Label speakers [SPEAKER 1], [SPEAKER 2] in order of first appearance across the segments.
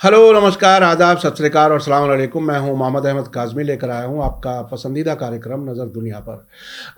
[SPEAKER 1] Hello, नमस्कार, आदाब, सत श्री अकाल और अस्सलाम वालेकुम। मैं हूं मोहम्मद अहमद काज़मी, लेकर आया हूं आपका पसंदीदा कार्यक्रम नज़र दुनिया पर।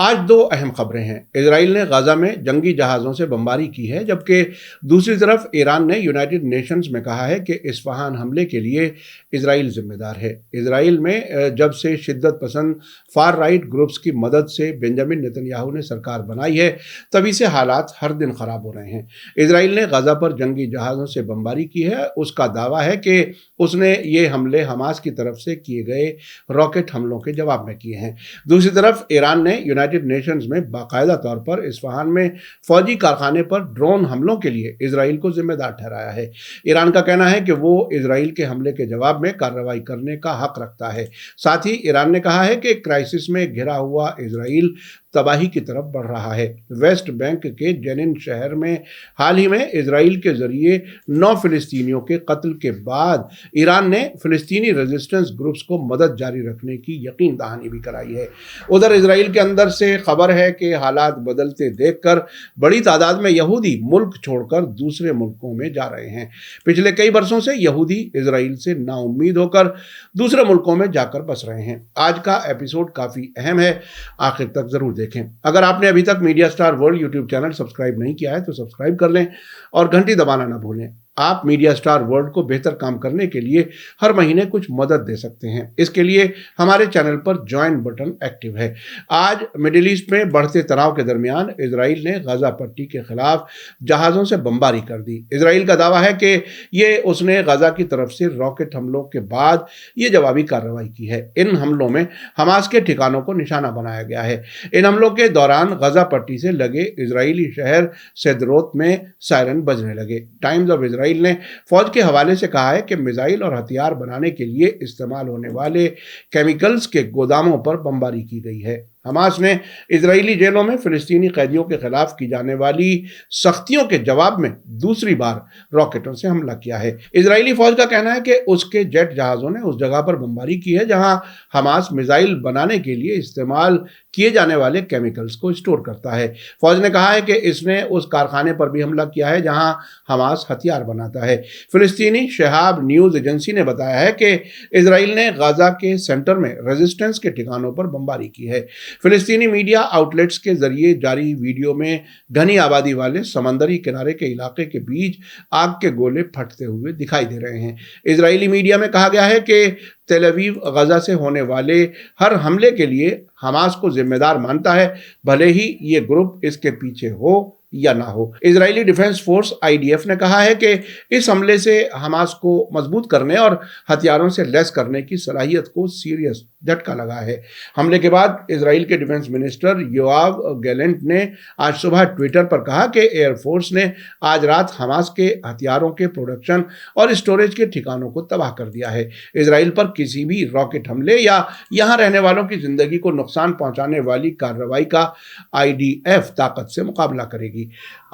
[SPEAKER 1] आज दो अहम खबरें हैं। इजराइल ने गाज़ा में जंगी जहाज़ों से बमबारी की है, जबकि दूसरी तरफ ईरान ने यूनाइटेड नेशंस में कहा है कि इस्फहान हमले के लिए इजराइल जिम्मेदार है। इजराइल में जब से शिद्दत पसंद फार राइट ग्रुप्स की मदद से बेंजामिन नेतन्याहू ने सरकार बनाई है, तभी से हालात हर दिन ख़राब हो रहे हैं। इजराइल ने गाज़ा पर जंगी जहाज़ों से बमबारी की है। उसका दावा है कि उसने ये हमले हमास की तरफ से किए गए रॉकेट हमलों के जवाब में किए हैं। दूसरी तरफ ईरान ने यूनाइटेड नेशंस में बाकायदा तौर पर इस्फहान में फौजी कारखाने पर ड्रोन हमलों के लिए इजराइल को जिम्मेदार ठहराया है। ईरान का कहना है कि वो इजराइल के हमले के जवाब में कार्रवाई करने का हक रखता है। साथ ही ईरान ने कहा है कि क्राइसिस में घिरा हुआ इजराइल तबाही की तरफ बढ़ रहा है। वेस्ट बैंक के जेनिन शहर में हाल ही में इजराइल के जरिए 9 फिलिस्तीनियों के कत्ल के बाद ईरान ने फिलिस्तीनी रेजिस्टेंस ग्रुप्स को मदद जारी रखने की यकीन दहानी भी कराई है। उधर इजराइल के अंदर से खबर है कि हालात बदलते देखकर बड़ी तादाद में यहूदी मुल्क छोड़कर दूसरे मुल्कों में जा रहे हैं। पिछले कई वर्षों से यहूदी इजराइल से नाउम्मीद होकर दूसरे मुल्कों में जाकर बस रहे हैं। आज का एपिसोड काफ़ी अहम है, आखिर तक जरूर देखें। अगर आपने अभी तक media star world YouTube channel subscribe नहीं किया है तो सब्सक्राइब कर लें और घंटी दबाना ना भूलें। आप मीडिया स्टार वर्ल्ड को बेहतर काम करने के लिए हर महीने कुछ मदद दे सकते हैं। इसके लिए हमारे चैनल पर ज्वाइन बटन एक्टिव है। आज मिडिल ईस्ट में बढ़ते तनाव के दरमियान इजराइल ने गाजा पट्टी के खिलाफ जहाज़ों से बमबारी कर दी। इजराइल का दावा है कि ये उसने गाजा की तरफ से रॉकेट हमलों के बाद ये जवाबी कार्रवाई की है। इन हमलों में हमास के ठिकानों को निशाना बनाया गया है। इन हमलों के दौरान गाजा पट्टी से लगे इजरायली शहर सेदरोत में सायरन बजने लगे। टाइम्स ऑफ इजराइल ने फौज के हवाले से कहा है कि मिसाइल और हथियार बनाने के लिए इस्तेमाल होने वाले केमिकल्स के गोदामों पर बमबारी की गई है। हमास ने इजरायली जेलों में फिलिस्तीनी कैदियों के खिलाफ की जाने वाली सख्तियों के जवाब में दूसरी बार रॉकेटों से हमला किया है। इजरायली फौज का कहना है कि उसके जेट जहाज़ों ने उस जगह पर बमबारी की है जहां हमास मिसाइल बनाने के लिए इस्तेमाल किए जाने वाले केमिकल्स को स्टोर करता है। फौज ने कहा है कि इसने उस कारखाने पर भी हमला किया है जहां हमास हथियार बनाता है। फिलिस्तीनी शहाब न्यूज़ एजेंसी ने बताया है कि इजराइल ने गाजा के सेंटर में रेजिस्टेंस के ठिकानों पर बमबारी की है। फिलिस्तीनी मीडिया आउटलेट्स के जरिए जारी वीडियो में घनी आबादी वाले समंदरी किनारे के इलाके के बीच आग के गोले फटते हुए दिखाई दे रहे हैं। इजरायली मीडिया में कहा गया है कि तेल अवीव गाजा से होने वाले हर हमले के लिए हमास को जिम्मेदार मानता है, भले ही ये ग्रुप इसके पीछे हो या ना हो। इजरायली डिफेंस फोर्स IDF ने कहा है कि इस हमले से हमास को मजबूत करने और हथियारों से लैस करने की सलाहियत को सीरियस झटका लगा है। हमले के बाद इजराइल के डिफेंस मिनिस्टर योआव गैलेंट ने आज सुबह ट्विटर पर कहा कि एयरफोर्स ने आज रात हमास के हथियारों के प्रोडक्शन और स्टोरेज के ठिकानों को तबाह कर दिया है। इजराइल पर किसी भी रॉकेट हमले या यहाँ रहने वालों की जिंदगी को नुकसान पहुंचाने वाली कार्रवाई का IDF ताकत से मुकाबला करेगी।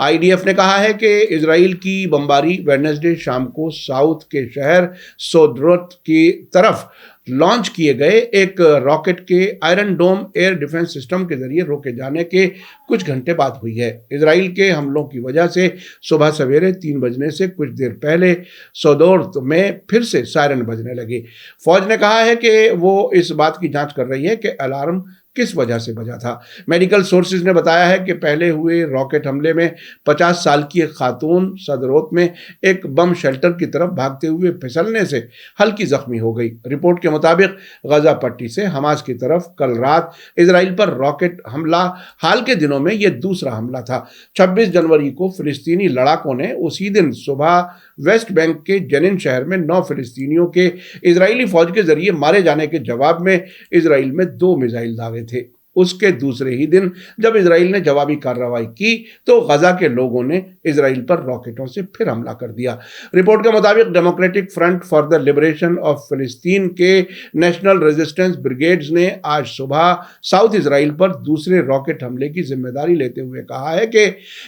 [SPEAKER 1] IDF ने कहा है कि इजराइल की बमबारी वेडनेसडे शाम को साउथ के शहर सोदरोत की तरफ लॉन्च किए गए एक रॉकेट के आयरन डोम एयर डिफेंस सिस्टम के जरिए रोके जाने के कुछ घंटे बाद हुई है। इजराइल के हमलों की वजह से सुबह सवेरे 3 बजने से कुछ देर पहले सोदोर्त में फिर से सायरन बजने लगे। फौज ने कहा है कि वो इस बात की जांच कर रही है कि अलार्म किस वजह से बजा था। मेडिकल सोर्सेज ने बताया है कि पहले हुए रॉकेट हमले में 50 साल की एक खातून सदरोत में एक बम शेल्टर की तरफ भागते हुए फिसलने से हल्की जख्मी हो गई। रिपोर्ट के मुताबिक गाजा पट्टी से हमास की तरफ कल रात इजराइल पर रॉकेट हमला हाल के दिनों में यह दूसरा हमला था। 26 जनवरी को फिलिस्तीनी लड़ाकों ने उसी दिन सुबह वेस्ट बैंक के जेनिन शहर में 9 फिलिस्तीनियों के इजरायली फौज के जरिए मारे जाने के जवाब में इजराइल में 2 मिसाइल दागे थे। उसके दूसरे ही दिन जब इजराइल ने जवाबी कार्रवाई की तो गाजा के लोगों ने इजराइल पर रॉकेटों से फिर हमला कर दिया। रिपोर्ट के मुताबिक democratic front for the liberation of फिलिस्तीन के नेशनल रेजिस्टेंस ब्रिगेड्स ने आज सुबह साउथ इजराइल पर दूसरे रॉकेट हमले की जिम्मेदारी लेते हुए कहा है कि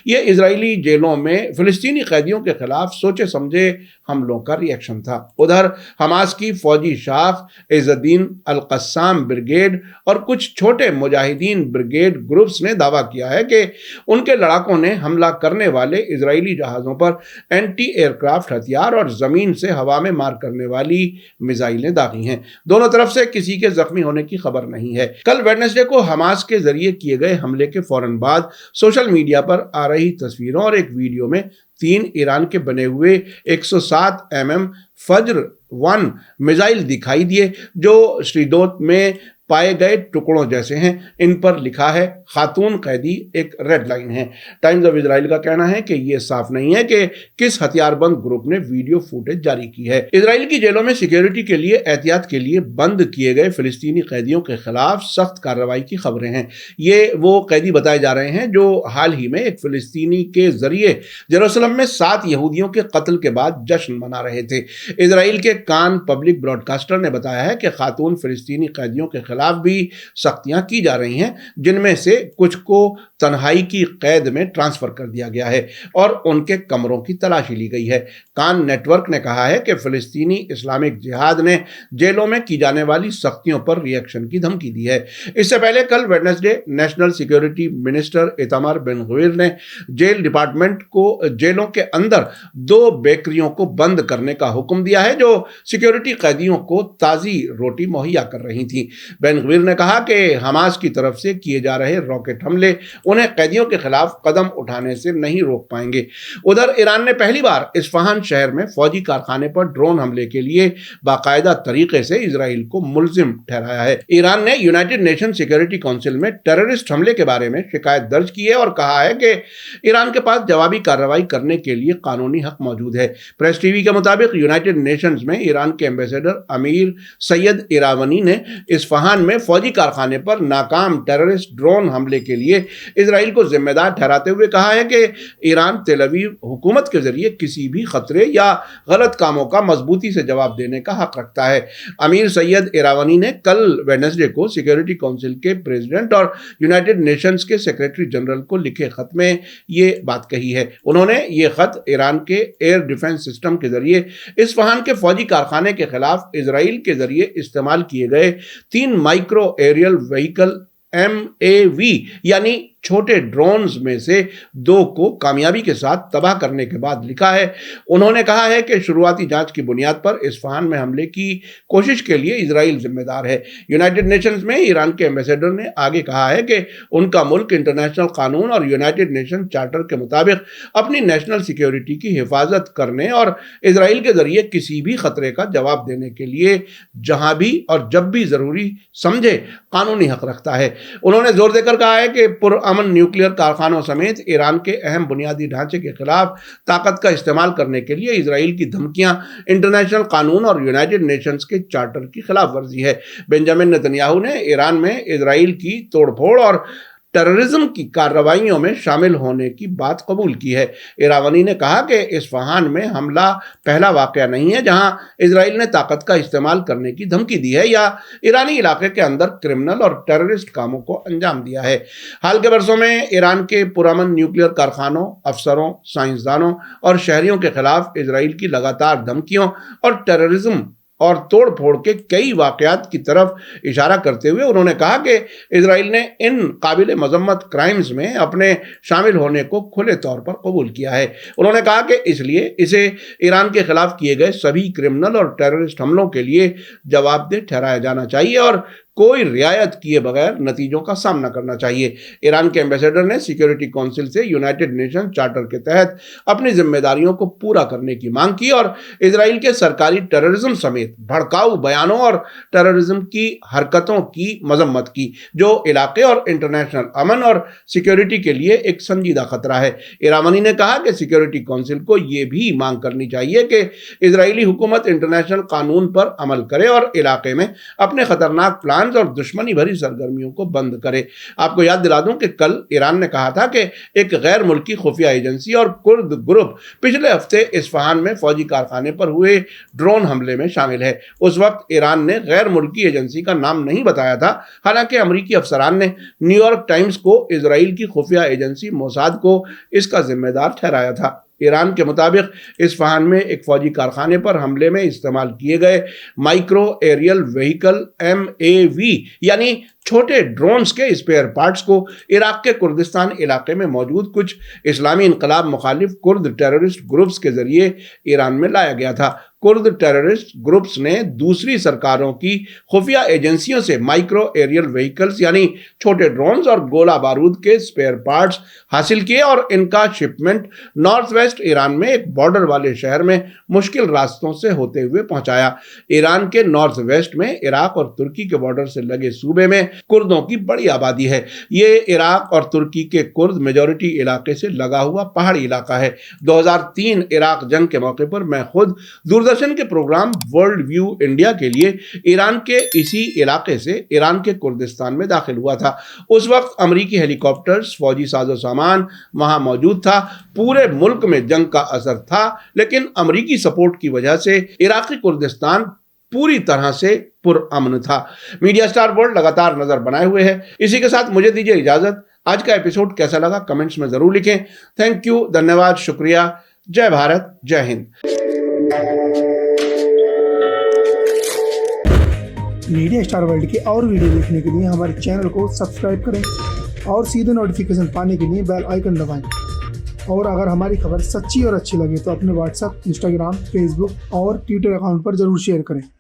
[SPEAKER 1] यह इजरायली जेलों में फिलिस्तीनी कैदियों के खिलाफ सोचे समझे हमलों का रिएक्शन था। उधर हमास की फौजी शाख इज़्ज़ुद्दीन अल-क़स्साम ब्रिगेड और कुछ छोटे मुजाहिदीन ब्रिगेड ग्रुप्स ने दावा किया है कि उनके लड़ाकों ने हमला करने वाले इजरायली जहाज़ों पर एंटी एयरक्राफ्ट हथियार और ज़मीन से हवा में मार करने वाली मिसाइलें दागी हैं। दोनों तरफ से किसी के जख्मी होने की खबर नहीं है। कल वेडनेसडे को हमास के जरिए किए गए हमले के फौरन बाद सोशल मीडिया पर आ रही तस्वीरों और एक वीडियो में 3 ईरान के बने हुए 107 mm फज्र 1 मिसाइल दिखाई दिए जो श्रीदोत में पाए गए टुकड़ों जैसे हैं। इन पर लिखा है खातून कैदी, एक रेड लाइन है। टाइम्स ऑफ इजराइल का कहना है कि यह साफ नहीं है कि किस हथियारबंद ग्रुप ने वीडियो फुटेज जारी की है। इजराइल की जेलों में सिक्योरिटी के लिए एहतियात के लिए बंद किए गए फिलिस्तीनी कैदियों के खिलाफ सख्त कार्रवाई की खबरें हैं। ये वो कैदी बताए जा रहे हैं जो हाल ही में एक फिलिस्तीनी के जरिए जेरूसलम में 7 यहूदियों के कत्ल के बाद जश्न मना रहे थे। इजराइल के कान पब्लिक ब्रॉडकास्टर ने बताया है कि खातून फिलिस्तीनी कैदियों के खिलाफ भी सख्तियां की जा रही हैं, जिनमें से कुछ को तन्हाई की कैद में ट्रांसफर कर दिया गया है और उनके कमरों की तलाशी ली गई है। कान नेटवर्क ने कहा है कि फिलिस्तीनी इस्लामिक जिहाद ने जेलों में की जाने वाली सख्तियों पर रिएक्शन की धमकी दी है। इससे पहले कल Wednesday national security minister Itamar Ben Gvir ने जेल डिपार्टमेंट को जेलों के अंदर 2 बेकरियों को बंद करने का हुक्म दिया है जो सिक्योरिटी कैदियों को ताज़ी रोटी मुहैया कर रही थी। बेन गवीर ने कहा कि हमास की तरफ से किए जा रहे रॉकेट हमले उन्हें कैदियों के खिलाफ कदम उठाने से नहीं रोक पाएंगे। उधर ईरान ने पहली बार इस्फहान शहर में फौजी कारखाने पर ड्रोन हमले के लिए बाकायदा तरीके से इजराइल को मुल्जिम ठहराया है। ईरान ने यूनाइटेड नेशन सिक्योरिटी काउंसिल में टेररिस्ट हमले के बारे में शिकायत दर्ज की है और कहा है कि ईरान के पास जवाबी कार्रवाई करने के लिए कानूनी हक मौजूद है। प्रेस टीवी के मुताबिक यूनाइटेड नेशंस में ईरान के एम्बेसडर अमीर सैयद इरावनी ने इस्फहान में फौजी कारखाने पर नाकाम टेररिस्ट ड्रोन हमले के लिए इजराइल को जिम्मेदार ठहराते हुए कहा है कि ईरान तेल अवीव हुकूमत के जरिए किसी भी खतरे या गलत कामों का मजबूती से जवाब देने का हक रखता है। अमीर सैयद इरावनी ने कल वेडनेसडे को सिक्योरिटी काउंसिल के प्रेसिडेंट और यूनाइटेड नेशंस के सेक्रेटरी जनरल को लिखे खत में ये बात कही है। उन्होंने ये खत ईरान के एयर डिफेंस सिस्टम के जरिए इस्फहान के फौजी कारखाने के खिलाफ इजराइल के जरिए इस्तेमाल किए गए 3 माइक्रो एरियल व्हीकल MAV यानी छोटे ड्रोन्स में से 2 को कामयाबी के साथ तबाह करने के बाद लिखा है। उन्होंने कहा है कि शुरुआती जांच की बुनियाद पर इस्फहान में हमले की कोशिश के लिए इजराइल जिम्मेदार है। यूनाइटेड नेशंस में ईरान के एम्बेसडर ने आगे कहा है कि उनका मुल्क इंटरनेशनल कानून और यूनाइटेड नेशन चार्टर के मुताबिक अपनी नेशनल सिक्योरिटी की हिफाजत करने और इजराइल के जरिए किसी भी खतरे का जवाब देने के लिए जहां भी और जब भी जरूरी समझे कानूनी हक रखता है। उन्होंने जोर देकर कहा है कि पुरअमन न्यूक्लियर कारखानों समेत ईरान के अहम बुनियादी ढांचे के खिलाफ ताकत का इस्तेमाल करने के लिए इजराइल की धमकियां इंटरनेशनल कानून और यूनाइटेड नेशंस के चार्टर की खिलाफ वर्जी है। बेंजामिन नेतन्याहू ने ईरान में इजराइल की तोड़फोड़ और टेररिज्म की कार्रवाइयों में शामिल होने की बात कबूल की है। इरावनी ने कहा कि इस्फहान में हमला पहला वाकया नहीं है जहां इजराइल ने ताकत का इस्तेमाल करने की धमकी दी है या ईरानी इलाके के अंदर क्रिमिनल और टेररिस्ट कामों को अंजाम दिया है। हाल के वर्षों में ईरान के पुरअमन न्यूक्लियर कारखानों, अफसरों, साइंसदानों और शहरियों के खिलाफ इजराइल की लगातार धमकियों और टेररिज्म और तोड़ फोड़ के कई वाकयात की तरफ इशारा करते हुए उन्होंने कहा कि इजराइल ने इन काबिल मजम्मत क्राइम्स में अपने शामिल होने को खुले तौर पर कबूल किया है। उन्होंने कहा कि इसलिए इसे ईरान के खिलाफ किए गए सभी क्रिमिनल और टेररिस्ट हमलों के लिए जवाबदेह ठहराया जाना चाहिए और कोई रियायत किए बगैर नतीजों का सामना करना चाहिए। ईरान के एम्बेसडर ने सिक्योरिटी काउंसिल से यूनाइटेड नेशन चार्टर के तहत अपनी जिम्मेदारियों को पूरा करने की मांग की और इजराइल के सरकारी टेररिज्म समेत भड़काऊ बयानों और टेररिज्म की हरकतों की मजम्मत की, जो इलाके और इंटरनेशनल अमन और सिक्योरिटी के लिए एक संजीदा खतरा है। इरावनी ने कहा कि सिक्योरिटी काउंसिल को यह भी मांग करनी चाहिए कि इजरायली हुकूमत इंटरनेशनल कानून पर अमल करे और इलाके में अपने खतरनाक प्लान और दुश्मनी भरी सरगर्मियों को बंद करे। आपको याद दिला दूं कि कल ईरान ने कहा था कि एक गैर मुल्की खुफिया एजेंसी और कुर्द ग्रुप पिछले हफ्ते इस्फहान में फौजी कारखाने पर हुए ड्रोन हमले में शामिल है। उस वक्त ईरान ने गैर मुल्की एजेंसी का नाम नहीं बताया था, हालांकि अमरीकी अफसरान ने न्यूयॉर्क टाइम्स को इजराइल की खुफिया एजेंसी मोसाद को इसका जिम्मेदार ठहराया था। ईरान के मुताबिक इस्फहान में एक फौजी कारखाने पर हमले में इस्तेमाल किए गए माइक्रो एरियल व्हीकल MAV यानी چھوٹے ڈرونز کے اسپیئر پارٹس کو عراق کے کردستان علاقے میں موجود کچھ اسلامی انقلاب مخالف کرد ٹیررسٹ گروپس کے ذریعے ایران میں لایا گیا تھا۔ کرد ٹیررسٹ گروپس نے دوسری سرکاروں کی خفیہ ایجنسیوں سے مائکرو ایریل وہیکلز یعنی چھوٹے ڈرونز اور گولہ بارود کے اسپیئر پارٹس حاصل کیے اور ان کا شپمنٹ نارتھ ویسٹ ایران میں ایک بارڈر والے شہر میں مشکل راستوں سے ہوتے ہوئے پہنچایا۔ ایران کے نارتھ ویسٹ میں عراق اور ترکی کے بارڈر سے لگے صوبے میں کردوں کی بڑی آبادی ہے۔ یہ عراق اور ترکی کے کرد میجورٹی علاقے سے لگا ہوا پہاڑی علاقہ ہے۔ 2003 عراق جنگ کے موقع پر میں خود دوردرشن کے پروگرام ورلڈ ویو انڈیا کے لیے ایران کے اسی علاقے سے ایران کے کردستان میں داخل ہوا تھا۔ اس وقت امریکی ہیلی کاپٹرز، فوجی ساز و سامان وہاں موجود تھا۔ پورے ملک میں جنگ کا اثر تھا، لیکن امریکی سپورٹ کی وجہ سے عراقی کردستان پوری طرح سے پرامن تھا۔ میڈیا سٹار ورلڈ لگاتار نظر بنائے ہوئے ہے۔ اسی کے ساتھ مجھے دیجیے اجازت۔ آج کا ایپیسوڈ کیسا لگا کمنٹس میں ضرور لکھیں۔ تھینک یو، دھنیواد، شکریہ۔ جے بھارت، جے ہند۔
[SPEAKER 2] میڈیا سٹار ورلڈ کے اور ویڈیو دیکھنے کے لیے ہمارے چینل کو سبسکرائب کریں اور سیدھے نوٹیفیکیشن پانے کے لیے بیل آئیکن دبائیں۔ اور اگر ہماری خبر سچی اور اچھی لگے تو اپنے واٹس ایپ، انسٹاگرام، فیس بک اور ٹویٹر اکاؤنٹ پر ضرور شیئر کریں۔